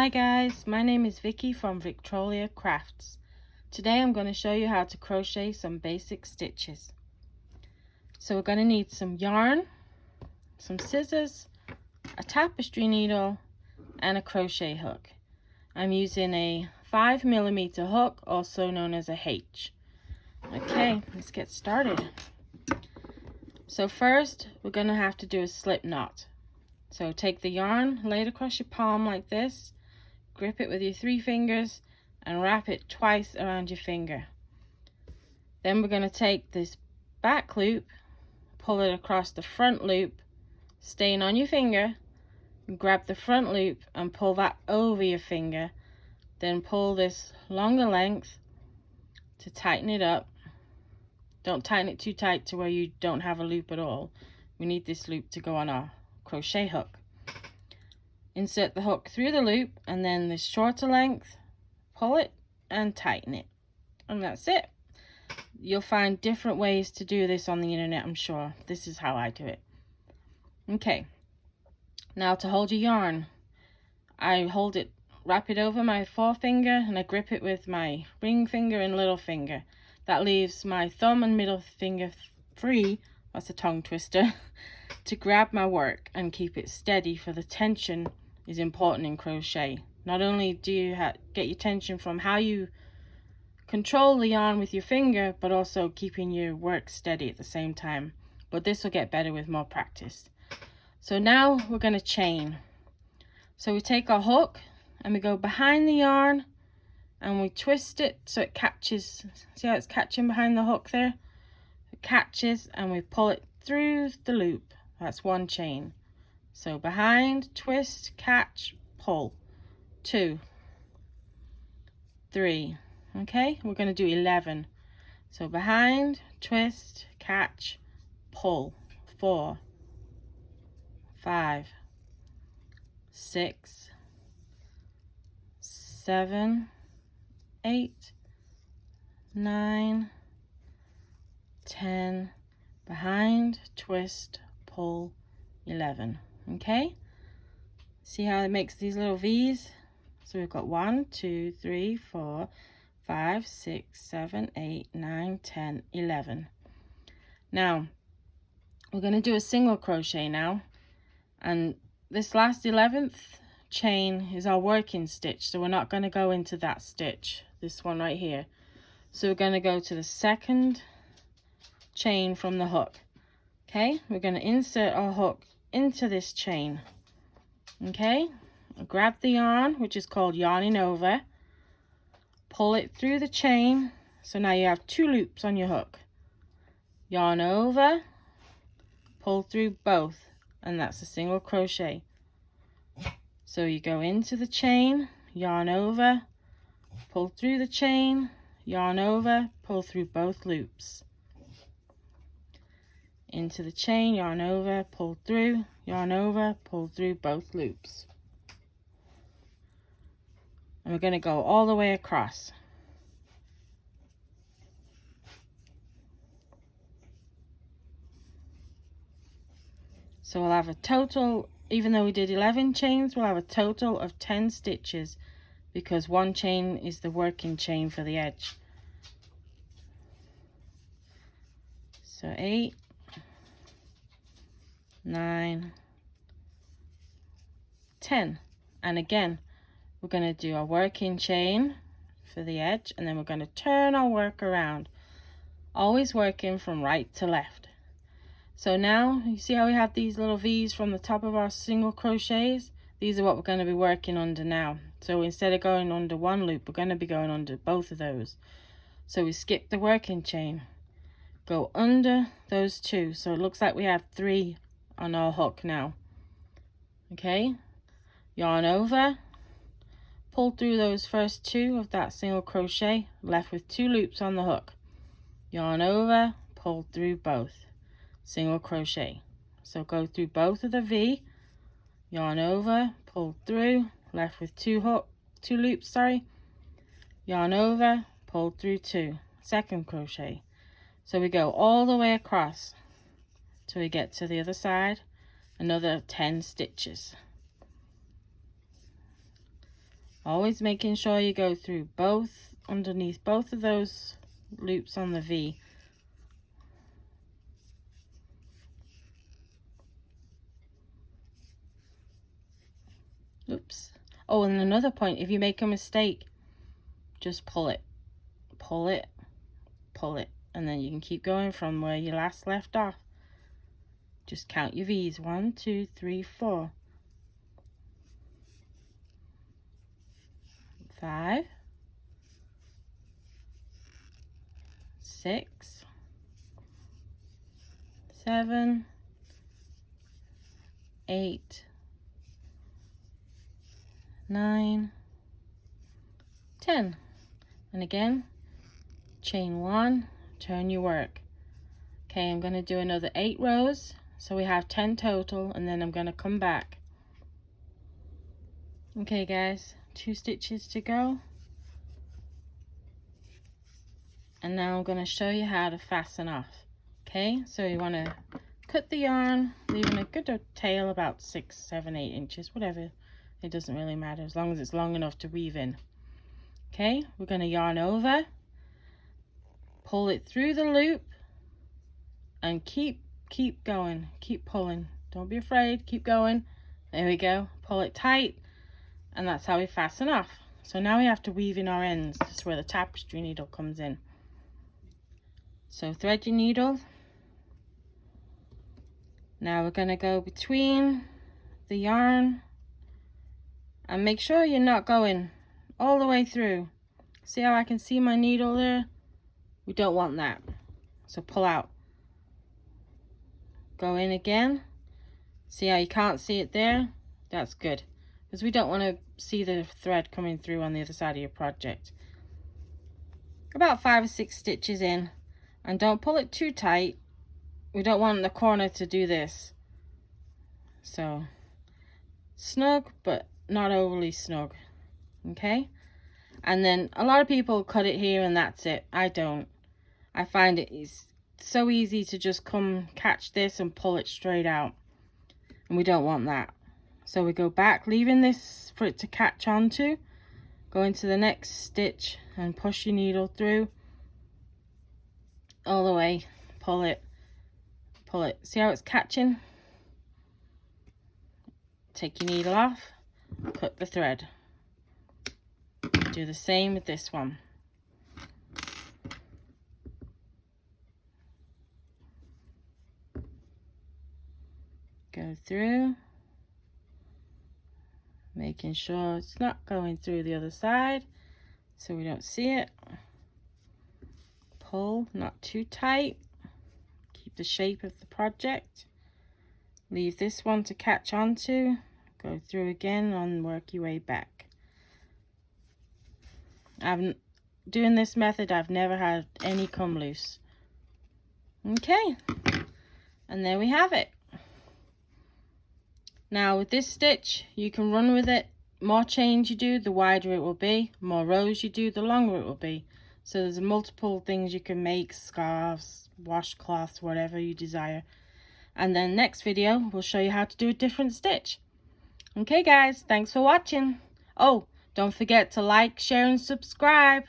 Hi guys, my name is Vicky from Victrolia Crafts. Today I'm going to show you how to crochet some basic stitches. So we're going to need some yarn, some scissors, a tapestry needle, and a crochet hook. I'm using a 5mm hook, also known as a H. Okay, let's get started. So first we're going to have to do a slip knot. So take the yarn, lay it across your palm like this, grip it with your 3 fingers and wrap it twice around your finger. Then we're going to take this back loop, pull it across the front loop, staying on your finger, and grab the front loop and pull that over your finger. Then pull this longer length to tighten it up. Don't tighten it too tight to where you don't have a loop at all. We need this loop to go on our crochet hook. Insert the hook through the loop and then this shorter length, pull it and tighten it. And that's it. You'll find different ways to do this on the internet, I'm sure. This is how I do it. Okay, now to hold your yarn, I hold it, wrap it over my forefinger and I grip it with my ring finger and little finger. That leaves my thumb and middle finger free, that's a tongue twister, to grab my work and keep it steady, for the tension is important in crochet. Not only do you get your tension from how you control the yarn with your finger, but also keeping your work steady at the same time. But this will get better with more practice. So now we're going to chain. So we take our hook and we go behind the yarn and we twist it so it catches. See how it's catching behind the hook there? It catches and we pull it through the loop. That's one chain. So behind, twist, catch, pull. 2, 3. Okay, we're going to do 11. So behind, twist, catch, pull. 4, 5, 6, 7, 8, 9, 10. Behind, twist, pull, 11. Okay, see how it makes these little V's? So we've got 1, 2, 3, 4, 5, 6, 7, 8, 9, 10, 11. Now we're going to do a single crochet now, and this last 11th chain is our working stitch, so we're not going to go into that stitch, this one right here. So we're going to go to the second chain from the hook. Okay, we're going to insert our hook into this chain. Okay, grab the yarn, which is called yarning over, pull it through the chain. So now you have 2 loops on your hook. Yarn over, pull through both, and that's a single crochet. So you go into the chain, yarn over, pull through the chain, yarn over, pull through both loops. Into the chain, yarn over, pull through, yarn over, pull through both loops. And we're going to go all the way across. So we'll have a total, even though we did 11 chains, we'll have a total of 10 stitches, because one chain is the working chain for the edge. So 8, 9, 10. And again, we're going to do a working chain for the edge, and then we're going to turn our work around, always working from right to left. So now you see how we have these little V's from the top of our single crochets? These are what we're going to be working under now. So instead of going under one loop, we're going to be going under both of those. So we skip the working chain, go under those 2, so it looks like we have 3 on our hook now. Okay, yarn over, pull through those first 2 of that single crochet, left with 2 loops on the hook. Yarn over, pull through both, single crochet. So go through both of the V, yarn over, pull through, left with 2 loops, yarn over, pull through 2, second crochet. So we go all the way across till we get to the other side, another 10 stitches. Always making sure you go through both, underneath both of those loops on the V. Oops. Oh, and another point, if you make a mistake, just pull it, pull it, pull it, and then you can keep going from where you last left off. Just count your V's. 1, 2, 3, 4. 5, 6, 7, 8, 9, 10. And again, chain 1, turn your work. Okay, I'm going to do another 8 rows, so we have 10 total, and then I'm going to come back. Okay guys, 2 stitches to go. And now I'm going to show you how to fasten off. Okay, so you want to cut the yarn, leaving a good tail about 6, 7, 8 inches, whatever. It doesn't really matter as long as it's long enough to weave in. Okay, we're going to yarn over, pull it through the loop, and keep going, keep pulling. Don't be afraid, keep going. There we go, pull it tight, and that's how we fasten off. So now we have to weave in our ends. This is where the tapestry needle comes in. So thread your needle. Now we're going to go between the yarn, and make sure you're not going all the way through. See how I can see my needle there? We don't want that. So pull out. Go in again. See how you can't see it there? That's good, because we don't want to see the thread coming through on the other side of your project. About 5 or 6 stitches in, and don't pull it too tight. We don't want the corner to do this. So snug, but not overly snug. Okay, and then a lot of people cut it here and that's it. I don't. I find it is so easy to just come catch this and pull it straight out, and we don't want that. So we go back, leaving this for it to catch onto. Go into the next stitch and push your needle through all the way. Pull it, pull it. See how it's catching? Take your needle off, cut the thread. Do the same with this one. Go through, making sure it's not going through the other side so we don't see it. Pull, not too tight. Keep the shape of the project. Leave this one to catch onto. Go through again and work your way back. Doing this method, I've never had any come loose. Okay, and there we have it. Now with this stitch, you can run with it. More chains you do, the wider it will be. More rows you do, the longer it will be. So there's multiple things you can make, scarves, washcloths, whatever you desire. And then next video, we'll show you how to do a different stitch. Okay guys, thanks for watching. Oh, don't forget to like, share, and subscribe.